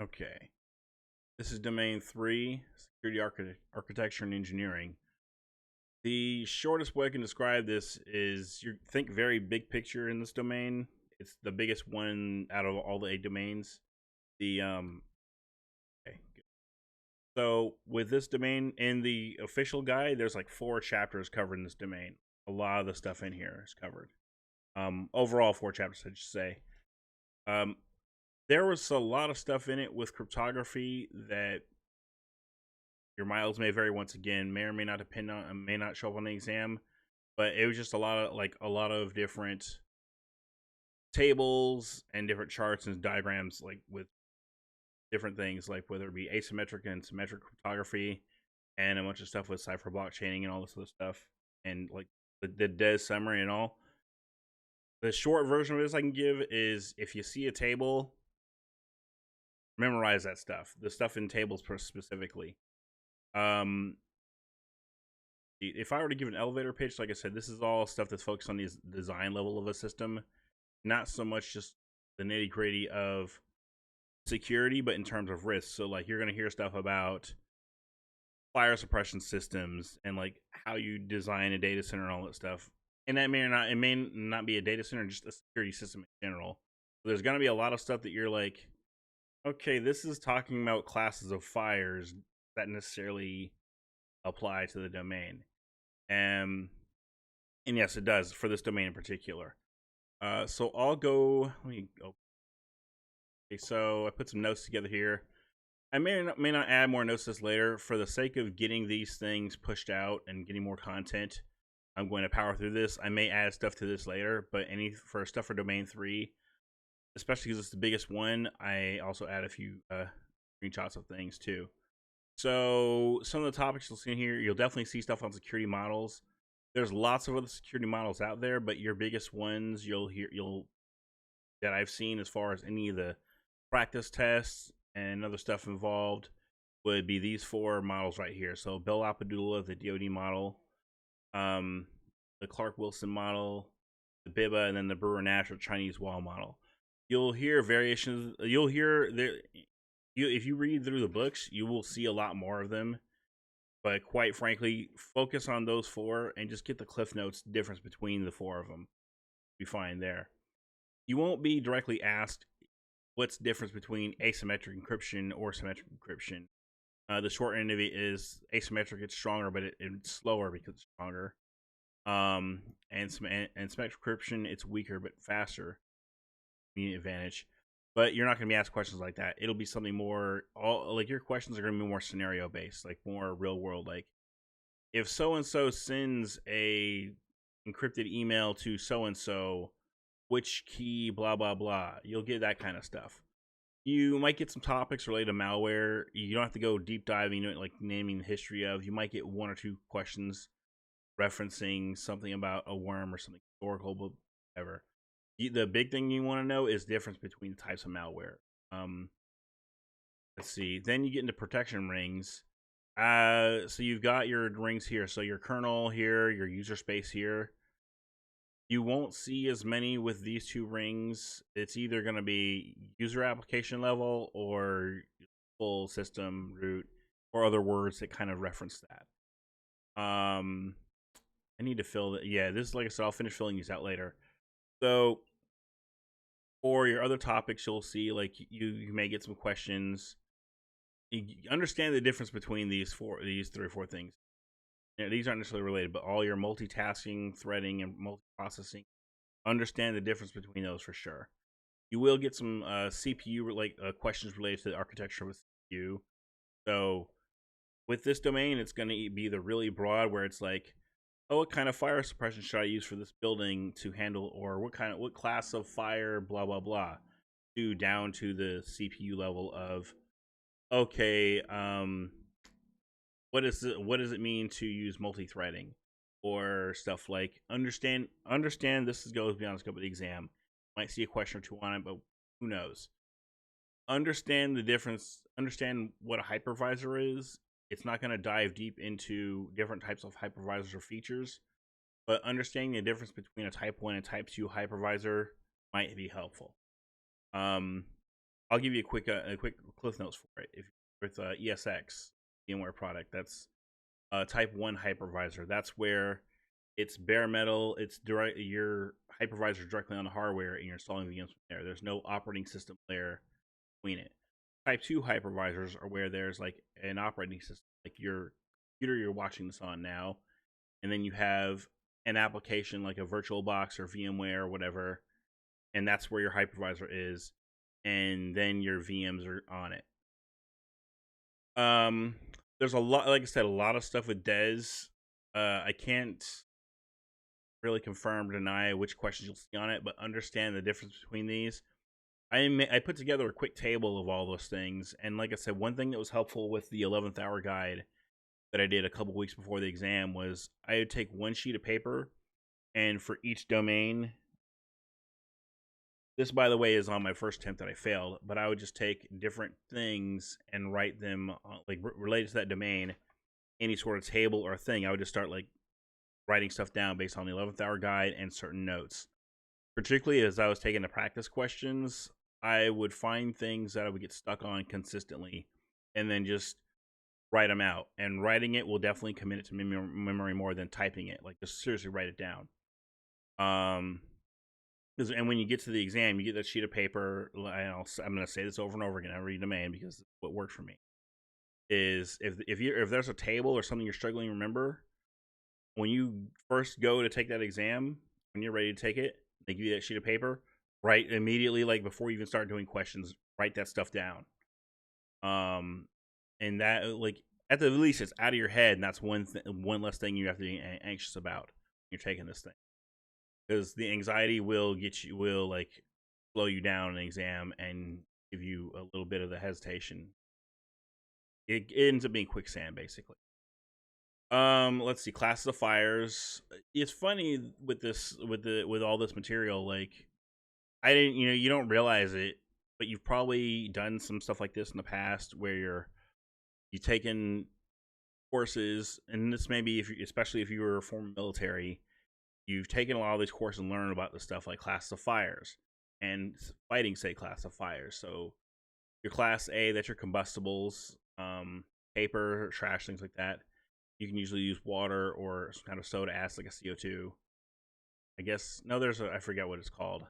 Okay. This is domain 3, security architecture and engineering. The shortest way I can describe this is you think very big picture in this domain. It's the biggest one out of all the 8 domains. The okay, good. So with this domain in the official guide, there's like 4 chapters covered in this domain. A lot of the stuff in here is covered. Overall 4 chapters, I should say. Um, there was a lot of stuff in it with cryptography that your miles may vary once again, may or may not depend on, may not show up on the exam, but it was just a lot of different tables and different charts and diagrams, like with different things, like whether it be asymmetric and symmetric cryptography, and a bunch of stuff with cipher blockchaining and all this other stuff, and like the DES summary and all. The short version of this I can give is if you see a table, memorize that stuff. The stuff in tables specifically. If I were to give an elevator pitch, like I said, this is all stuff that's focused on the design level of a system, not so much just the nitty gritty of security, but in terms of risk. So like you're going to hear stuff about fire suppression systems and like how you design a data center and all that stuff. And that it may not be a data center, just a security system in general. So there's going to be a lot of stuff that you're like, okay, this is talking about classes of fires that necessarily apply to the domain. And yes, it does for this domain in particular. So I'll go, let me go. Okay, so I put some notes together here. I may not add more notes this later. For the sake of getting these things pushed out and getting more content, I'm going to power through this. I may add stuff to this later, but for stuff for domain 3, especially because it's the biggest one, I also add a few screenshots of things too. So some of the topics you'll see here, you'll definitely see stuff on security models. There's lots of other security models out there, but your biggest ones that I've seen as far as any of the practice tests and other stuff involved would be these 4 models right here. So Bell Lapadula, the DoD model, the Clark Wilson model, the BIBA, and then the Brewer Nash or Chinese wall model. You'll hear variations. You'll hear there. If you read through the books, you will see a lot more of them. But quite frankly, focus on those 4 and just get the Cliff Notes difference between the 4 of them. You find there. You won't be directly asked what's the difference between asymmetric encryption or symmetric encryption. The short end of it is asymmetric, it's stronger, but it's slower because it's stronger. And symmetric encryption, it's weaker but faster. Immediate advantage. But you're not going to be asked questions like that. It'll be something more, like your questions are going to be more scenario based, like more real world. Like if so and so sends a encrypted email to so and so, which key, blah blah blah. You'll get that kind of stuff. You might get some topics related to malware. You don't have to go deep diving, like naming the history of. You might get 1 or 2 questions referencing something about a worm or something historical, but whatever. The big thing you want to know is the difference between the types of malware. Let's see. Then you get into protection rings. So you've got your rings here. So your kernel here, your user space here. You won't see as many with these 2 rings. It's either going to be user application level or full system root or other words that kind of reference that. I need to fill that. Yeah, this is like I said, I'll finish filling these out later. So for your other topics, you'll see like you may get some questions. You understand the difference between these 3 or 4 things. These aren't necessarily related, but all your multitasking, threading, and multiprocessing, understand the difference between those for sure. You will get some CPU questions related to the architecture of a CPU. So with this domain, it's going to be either really broad, where it's like, oh, what kind of fire suppression should I use for this building to handle, or what class of fire, blah blah blah, down to the CPU level of, okay, what does it mean to use multi-threading, or stuff like understand. This goes beyond the scope of the exam. Might see a question or 2 on it, but who knows? Understand the difference. Understand what a hypervisor is. It's not going to dive deep into different types of hypervisors or features, but understanding the difference between a type 1 and type 2 hypervisor might be helpful. I'll give you a quick cliff notes for it. If with ESX VMware product, that's type 1 hypervisor. That's where it's bare metal. It's direct your hypervisor directly on the hardware, and you're installing VMs from there. There's no operating system layer between it. Type 2 hypervisors are where there's like an operating system, like your computer you're watching this on now, and then you have an application like a VirtualBox or VMware or whatever, and that's where your hypervisor is, and then your VMs are on it. There's a lot, like I said, a lot of stuff with DES. I can't really confirm or deny which questions you'll see on it, but understand the difference between these. I put together a quick table of all those things, and like I said, one thing that was helpful with the 11th hour guide that I did a couple weeks before the exam was I would take one sheet of paper, and for each domain, this, by the way, is on my first attempt that I failed, but I would just take different things and write them like related to that domain, any sort of table or thing. I would just start like writing stuff down based on the 11th hour guide and certain notes. Particularly as I was taking the practice questions, I would find things that I would get stuck on consistently and then just write them out. And writing it will definitely commit it to memory more than typing it. Like, just seriously write it down. And when you get to the exam, you get that sheet of paper. I'm going to say this over and over again every domain because it's what worked for me. Is if there's a table or something you're struggling to remember, when you first go to take that exam, when you're ready to take it, they give you that sheet of paper, write immediately, like before you even start doing questions, write that stuff down. And that, like, at the least, it's out of your head, and that's one less thing you have to be anxious about when you're taking this thing, because the anxiety will like slow you down in the exam and give you a little bit of the hesitation. It ends up being quicksand, basically. Let's see, classifiers. It's funny with this, with all this material. Like, I didn't, you don't realize it, but you've probably done some stuff like this in the past where you've taken courses, and this may be especially if you were a former military, you've taken a lot of these courses and learned about the stuff like classifiers and fighting state classifiers. So your class A, that's your combustibles, paper, trash, things like that. You can usually use water or some kind of soda acid, like a CO2. I guess, no, I forget what it's called.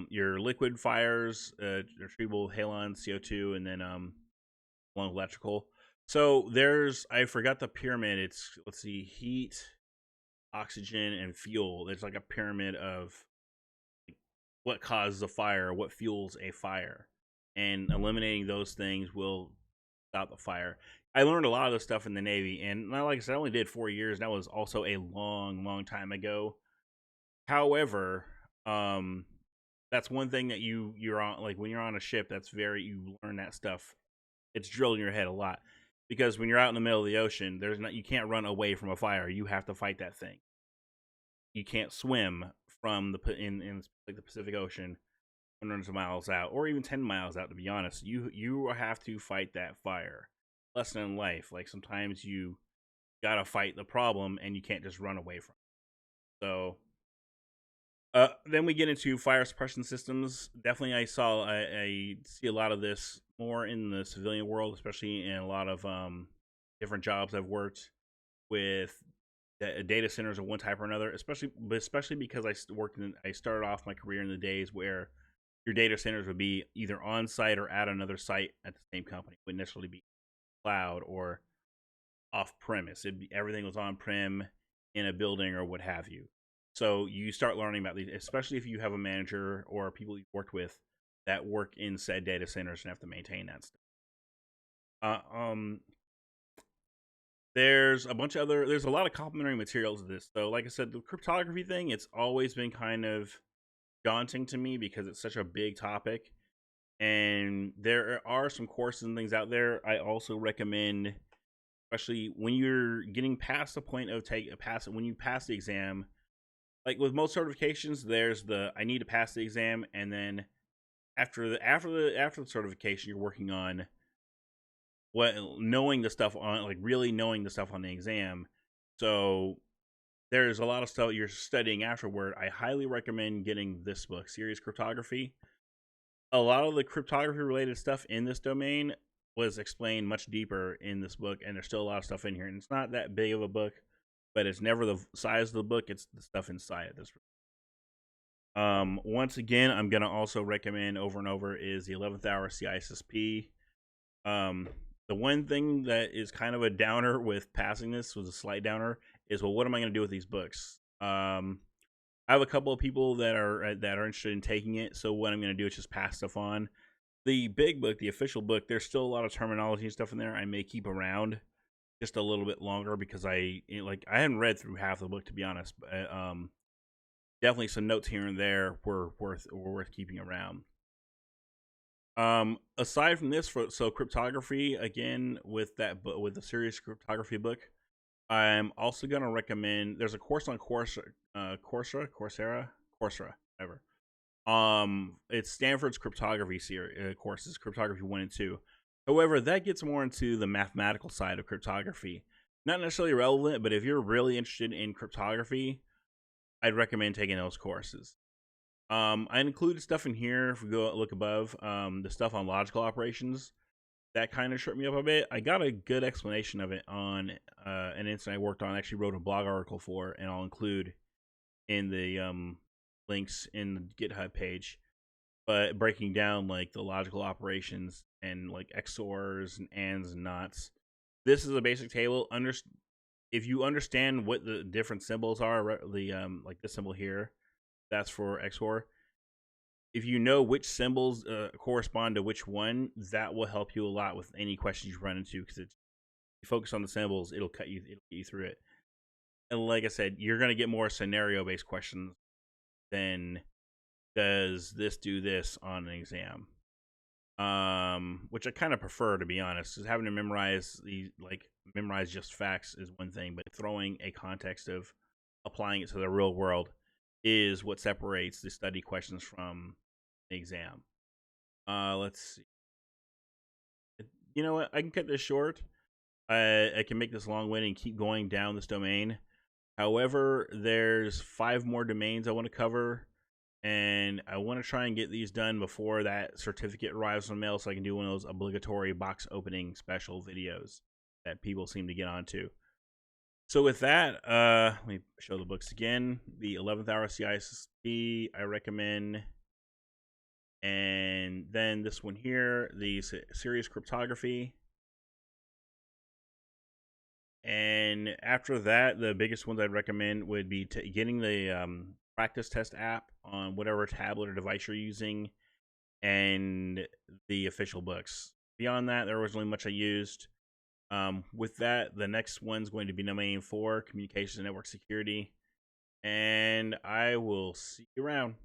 Your liquid fires, retrievable halon, CO2, and then along electrical. So I forgot the pyramid. It's, let's see, heat, oxygen, and fuel. There's like a pyramid of like, what causes a fire, what fuels a fire, and eliminating those things will stop the fire. I learned a lot of this stuff in the Navy, and like I said, I only did 4 years. And that was also a long time ago. However, that's one thing that you're on, like when you're on a ship, you learn that stuff. It's drilled in your head a lot, because when you're out in the middle of the ocean, you can't run away from a fire. You have to fight that thing. You can't swim from in like the Pacific Ocean hundreds of miles out, or even 10 miles out, to be honest. You have to fight that fire. Lesson in life, like sometimes you gotta fight the problem and you can't just run away from it. So then we get into fire suppression systems. Definitely I see a lot of this more in the civilian world, especially in a lot of different jobs I've worked with, data centers of one type or another, especially because I started off my career in the days where your data centers would be either on site or at another site at the same company. It wouldn't necessarily be cloud or off premise. Everything was on prem in a building or what have you. So you start learning about these, especially if you have a manager or people you've worked with that work in said data centers and have to maintain that stuff. There's a lot of complementary materials to this. So like I said, the cryptography thing, it's always been kind of daunting to me because it's such a big topic, and there are some courses and things out there. I also recommend, especially when you're getting past the point of when you pass the exam, like with most certifications, there's I need to pass the exam, and then after the certification, you're working on knowing the stuff on, like really knowing the stuff on the exam. So there's a lot of stuff you're studying afterward. I highly recommend getting this book, Serious Cryptography. a lot of the cryptography related stuff in this domain was explained much deeper in this book, and there's still a lot of stuff in here. And it's not that big of a book, but it's never the size of the book, it's the stuff inside it. Once again, I'm gonna also recommend over and over is the 11th Hour CISSP. The one thing that is kind of a downer with passing this, was a slight downer, is, well, what am I gonna do with these books? I have a couple of people that are interested in taking it, so what I'm gonna do is just pass stuff on. The big book, the official book, there's still a lot of terminology and stuff in there I may keep around just a little bit longer, because I hadn't read through half the book, to be honest. But definitely some notes here and there were worth keeping around. Aside from this, so cryptography, again, with the serious cryptography book, I'm also gonna recommend. There's a course on Coursera, whatever. It's Stanford's cryptography series courses, cryptography 1 and 2. However, that gets more into the mathematical side of cryptography. Not necessarily relevant, but if you're really interested in cryptography, I'd recommend taking those courses. I included stuff in here. If we go look above, the stuff on logical operations, that kind of tripped me up a bit. I got a good explanation of it on an incident I worked on. I actually wrote a blog article for, and I'll include in the links in the GitHub page. But breaking down like the logical operations and like XORs and ANDs and NOTs. This is a basic table. If you understand what the different symbols are, like this symbol here, that's for XOR. If you know which symbols correspond to which one, that will help you a lot with any questions you run into, because you focus on the symbols, it'll get you through it. And like I said, you're going to get more scenario-based questions than does this do this on an exam. Which I kind of prefer, to be honest. Because having to memorize just facts is one thing, but throwing a context of applying it to the real world is what separates the study questions from the exam. Let's see. You know what? I can cut this short. I can make this long-winded and keep going down this domain. However, there's 5 more domains I want to cover, and I want to try and get these done before that certificate arrives in the mail, so I can do one of those obligatory box opening special videos that people seem to get onto. So with that, let me show the books again. The 11th Hour CISSP, I recommend. And then this one here, the Serious Cryptography. And after that, the biggest ones I'd recommend would be getting the practice test app on whatever tablet or device you're using, and the official books. Beyond that, there wasn't really much I used. With that, the next one's going to be domain 4, Communications and Network Security. And I will see you around.